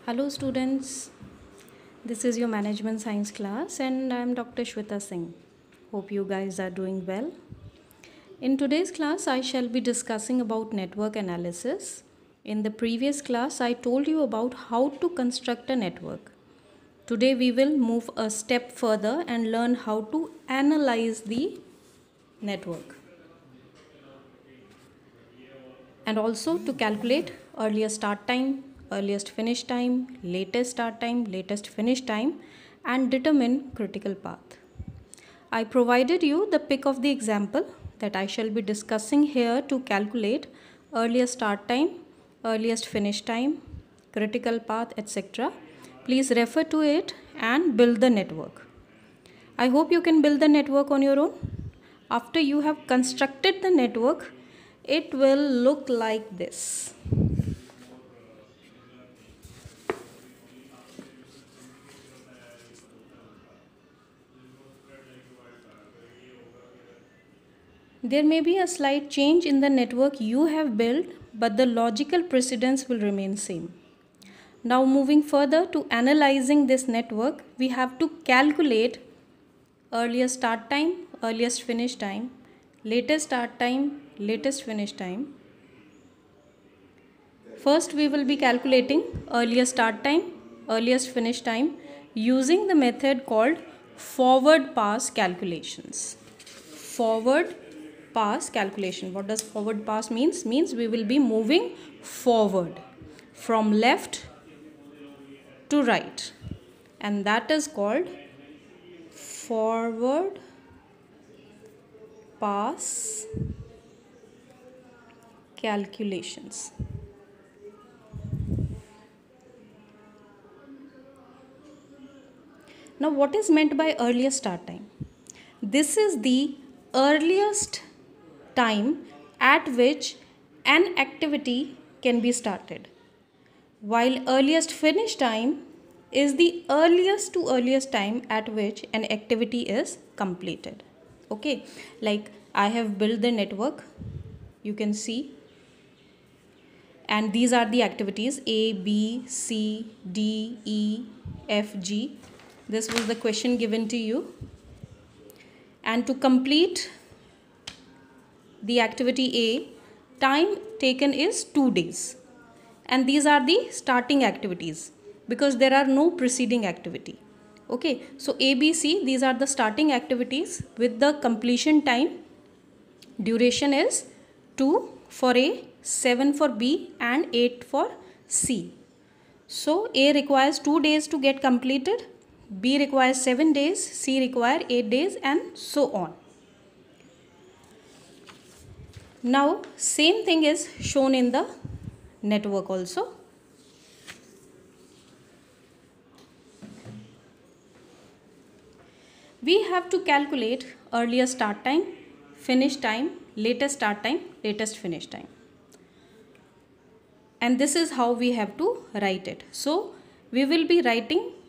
Hello students, this is your management science class and I am Dr. Shweta Singh. Hope you guys are doing well. In today's class I shall be discussing about network analysis. In the previous class I told you about how to construct a network. Today we will move a step further and learn how to analyze the network. And also to calculate earliest start time, earliest finish time, latest start time, latest finish time, and determine critical path. I provided you the pic of the example that I shall be discussing here to calculate earliest start time, earliest finish time, critical path, etc. Please refer to it and build the network. I hope you can build the network on your own. After you have constructed the network, it will look like this. There may be a slight change in the network you have built, but the logical precedence will remain same. Now moving further to analyzing this network, we have to calculate earliest start time, earliest finish time, latest start time, latest finish time. First we will be calculating earliest start time, earliest finish time using the method called forward pass calculations. Forward pass calculation. What does forward pass means? Means we will be moving forward from left to right, and that is called forward pass calculations. Now what is meant by earliest start time? This is the earliest time at which an activity can be started, while earliest finish time is the earliest to earliest time at which an activity is completed. Okay, like I have built the network, you can see, and these are the activities A, B, C, D, E, F, G. This was the question given to you, and to complete the activity A, time taken is 2 days, and these are the starting activities because there are no preceding activity. Okay, so A, B, C, these are the starting activities with the completion time. Duration is 2 for A, 7 for B, and 8 for C. So A requires 2 days to get completed, B requires 7 days, C requires 8 days, and so on. Now same thing is shown in the network also. We have to calculate earliest start time, finish time, latest start time, latest finish time. And this is how we have to write it. So we will be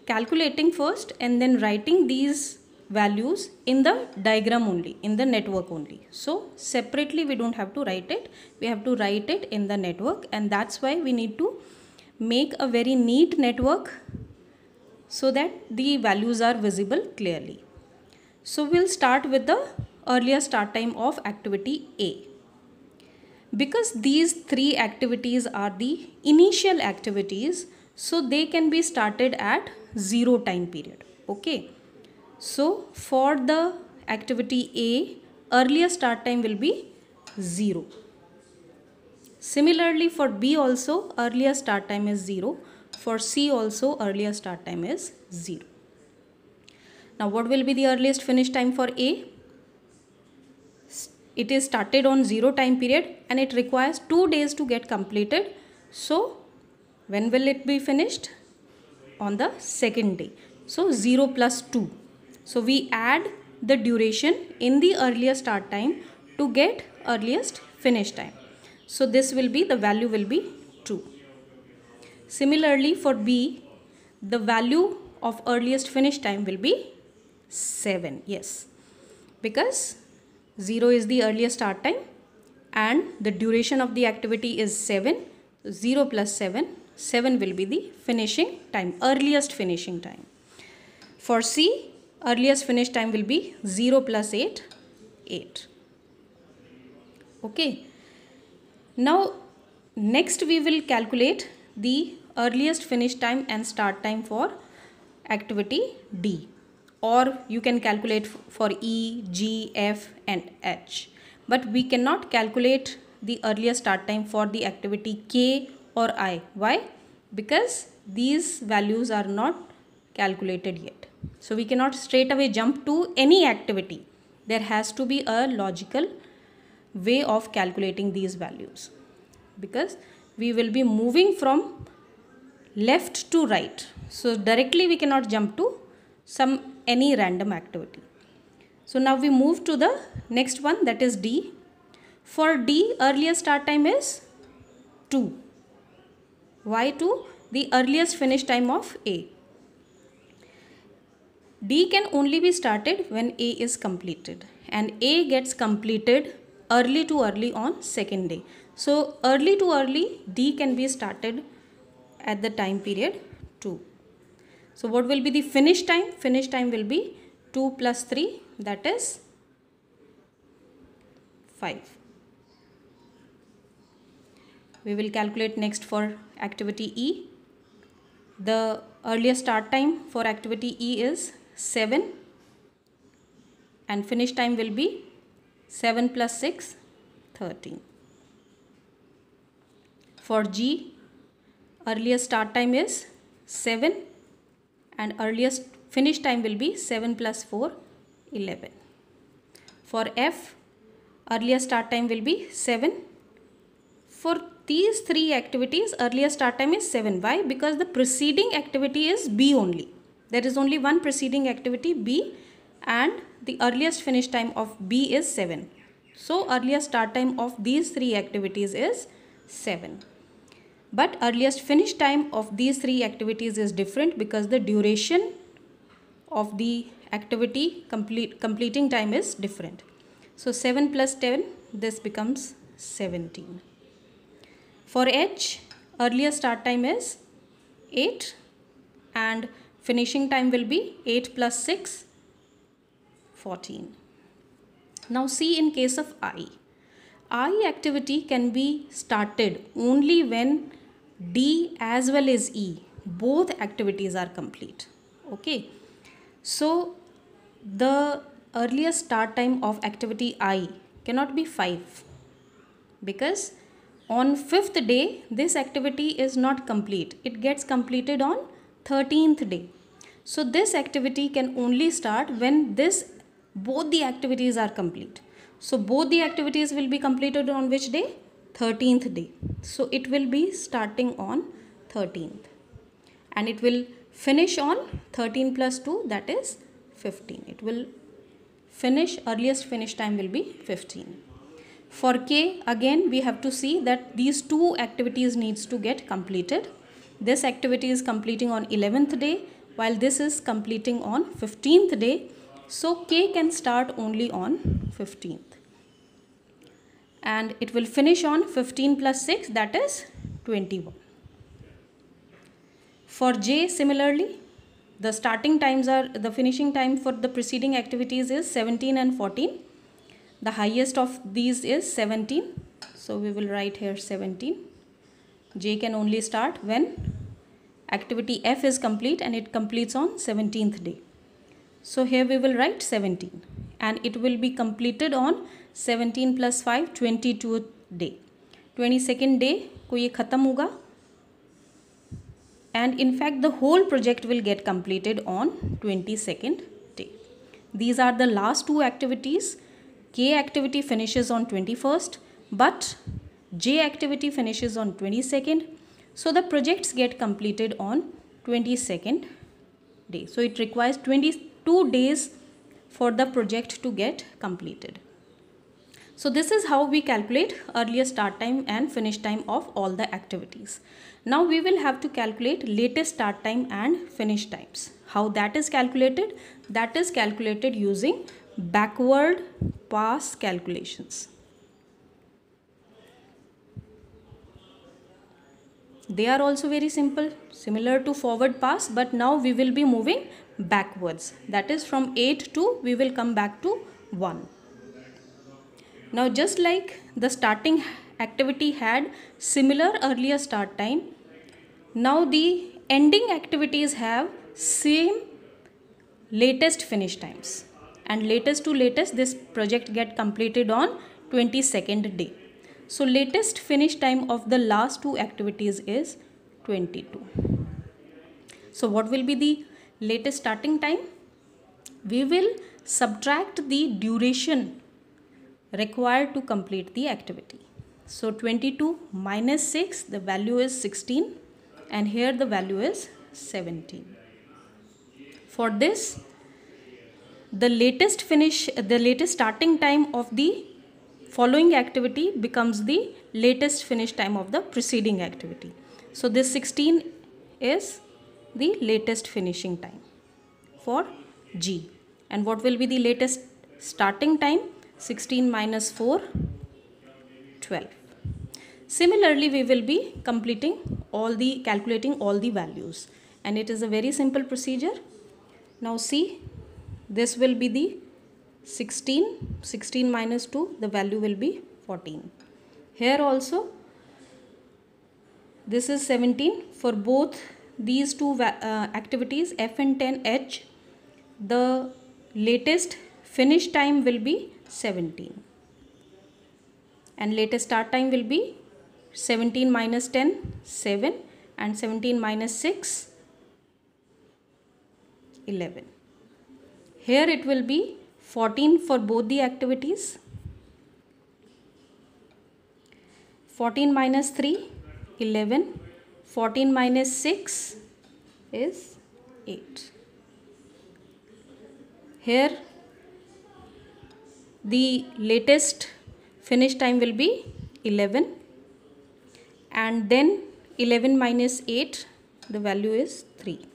calculating first and then writing these values in the diagram only, in the network only. So separately we don't have to write it. We have to write it in the network, and that's why we need to make a very neat network so that the values are visible clearly. So we'll start with the earliest start time of activity A. Because these 3 activities are the initial activities, so they can be started at 0 time period. Okay. So for the activity A, earliest start time will be 0. Similarly for B also, earliest start time is 0. For C also, earliest start time is 0. Now what will be the earliest finish time for A? It is started on 0 time period and it requires 2 days to get completed. So when will it be finished? On the second day. So 0 plus 2. So we add the duration in the earliest start time to get earliest finish time. So this will be, the value will be 2. Similarly for B, the value of earliest finish time will be 7. Yes, because 0 is the earliest start time and the duration of the activity is 7. 0 plus 7 7 will be the finishing time, earliest finishing time. For C, earliest finish time will be 0 plus 8, 8. Okay. Now, next we will calculate the earliest finish time and start time for activity D, or you can calculate for E, G, F and H. But we cannot calculate the earliest start time for the activity K or I. Why? Because these values are not calculated yet. So we cannot straight away jump to any activity. There has to be a logical way of calculating these values, because we will be moving from left to right. So directly we cannot jump to any random activity. So now we move to the next one, that is D. For D, earliest start time is 2. Why 2? The earliest finish time of A. D can only be started when A is completed, and A gets completed early to early on second day. So early to early, D can be started at the time period 2. So what will be the finish time? Finish time will be 2 plus 3, that is 5. We will calculate next for activity E. The earliest start time for activity E is 7 and finish time will be 7 plus 6, 13. For G, earliest start time is 7 and earliest finish time will be 7 plus 4, 11. For F, earliest start time will be 7. For these three activities, earliest start time is 7. Why? Because the preceding activity is B only. There is only one preceding activity, B, and the earliest finish time of B is 7. So earliest start time of these three activities is 7. But earliest finish time of these three activities is different, because the duration of the activity completing time is different. So 7 plus 10, this becomes 17. For H, earliest start time is 8 and finishing time will be 8 plus 6, 14. Now see, in case of I activity can be started only when D as well as E, both activities are complete. Okay. So the earliest start time of activity I cannot be 5, because on 5th day this activity is not complete. It gets completed on 13th day. So this activity can only start when both the activities are complete. So both the activities will be completed on which day? 13th day. So it will be starting on 13th and it will finish on 13 plus 2, that is 15. It will finish, earliest finish time will be 15. For K, again we have to see that these two activities needs to get completed. This activity is completing on 11th day while this is completing on 15th day. So K can start only on 15th. And it will finish on 15 plus 6, that is 21. For J, similarly, the starting times are, the finishing time for the preceding activities is 17 and 14. The highest of these is 17. So we will write here 17. J can only start when activity F is complete and it completes on 17th day. So here we will write 17 and it will be completed on 17 plus 5, 22th day. 22nd day को ये खत्म होगा and in fact the whole project will get completed on 22nd day. These are the last two activities. K activity finishes on 21st, but J activity finishes on 22nd. So the projects get completed on 22nd day. So it requires 22 days for the project to get completed. So this is how we calculate earliest start time and finish time of all the activities. Now we will have to calculate latest start time and finish times. How that is calculated? That is calculated using backward pass calculations. They are also very simple, similar to forward pass, but now we will be moving backwards. That is from 8 to we will come back to 1. Now just like the starting activity had similar earlier start time, now the ending activities have same latest finish times, and latest to latest this project get completed on 22nd day. So latest finish time of the last two activities is 22. So what will be the latest starting time? We will subtract the duration required to complete the activity. So 22 minus 6, the value is 16, and here the value is 17. For this, the latest starting time of the following activity becomes the latest finish time of the preceding activity. So this 16 is the latest finishing time for G. And what will be the latest starting time? 16 minus 4, 12. Similarly, we will be calculating all the values, and it is a very simple procedure. Now see, this will be the 16 minus 2, the value will be 14. Here also this is 17. For both these two activities F and 10H, the latest finish time will be 17, and latest start time will be 17 minus 10, 7, and 17 minus 6, 11. Here it will be 14 for both the activities. 14 minus 3, 11. 14 minus 6 is 8. Here the latest finish time will be 11, and then 11 minus 8, the value is 3.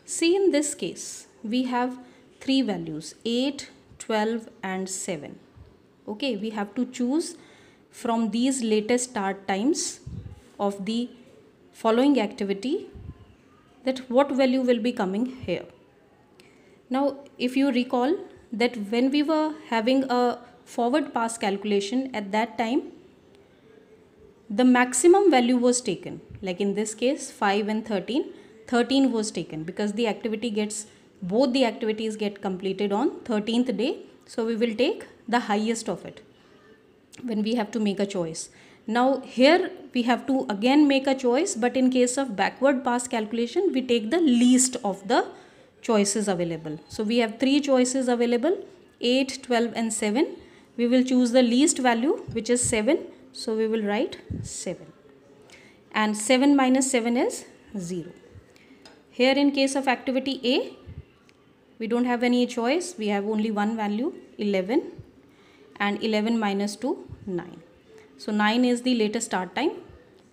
See, in this case we have three values, 8, 12 and 7. Okay, we have to choose from these latest start times of the following activity that what value will be coming here. Now if you recall that when we were having a forward pass calculation, at that time the maximum value was taken, like in this case 5 and 13 was taken, because the activity gets, both the activities get completed on 13th day, so we will take the highest of it when we have to make a choice. Now here we have to again make a choice, but in case of backward pass calculation we take the least of the choices available. So we have three choices available, 8, 12 and 7. We will choose the least value, which is 7. So we will write 7. And 7 minus 7 is 0. Here in case of activity A, we don't have any choice. We have only one value, 11. And 11 minus 2, 9. So 9 is the latest start time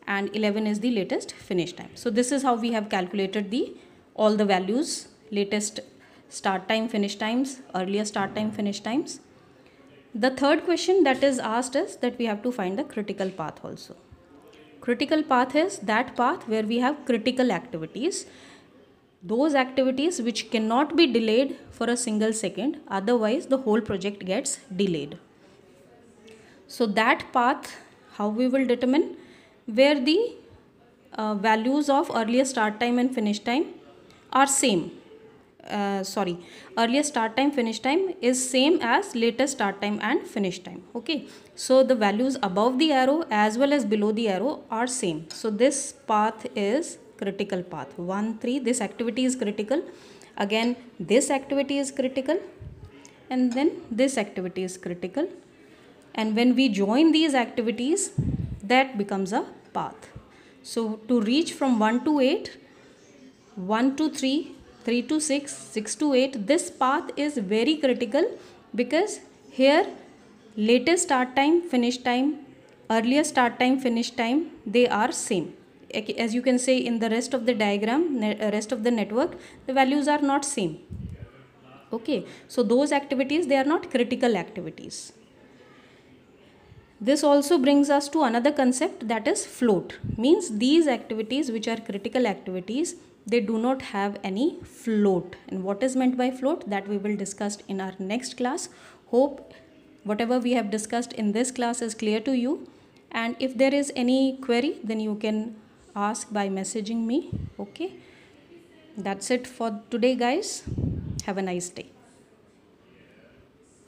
and 11 is the latest finish time. So this is how we have calculated all the values, latest start time, finish times, earlier start time, finish times. The third question that is asked is that we have to find the critical path also. Critical path is that path where we have critical activities, those activities which cannot be delayed for a single second, otherwise the whole project gets delayed. So that path, how we will determine, where the values of earlier start time and finish time are same. Earlier start time, finish time is same as latest start time and finish time. Okay, so the values above the arrow as well as below the arrow are same. So this path is critical path. 1, 3, this activity is critical. Again, this activity is critical, and then this activity is critical. And when we join these activities, that becomes a path. So to reach from 1 to 8, 1 to 3, 3 to 6, 6 to 8, this path is very critical, because here latest start time, finish time, earlier start time, finish time, they are same. As you can say in the rest of the diagram, rest of the network, the values are not same. Okay, so those activities, they are not critical activities. This also brings us to another concept, that is float. Means these activities which are critical activities, they do not have any float. And what is meant by float, that we will discuss in our next class. Hope whatever we have discussed in this class is clear to you. And if there is any query, then you can ask by messaging me. Okay, that's it for today, guys. Have a nice day.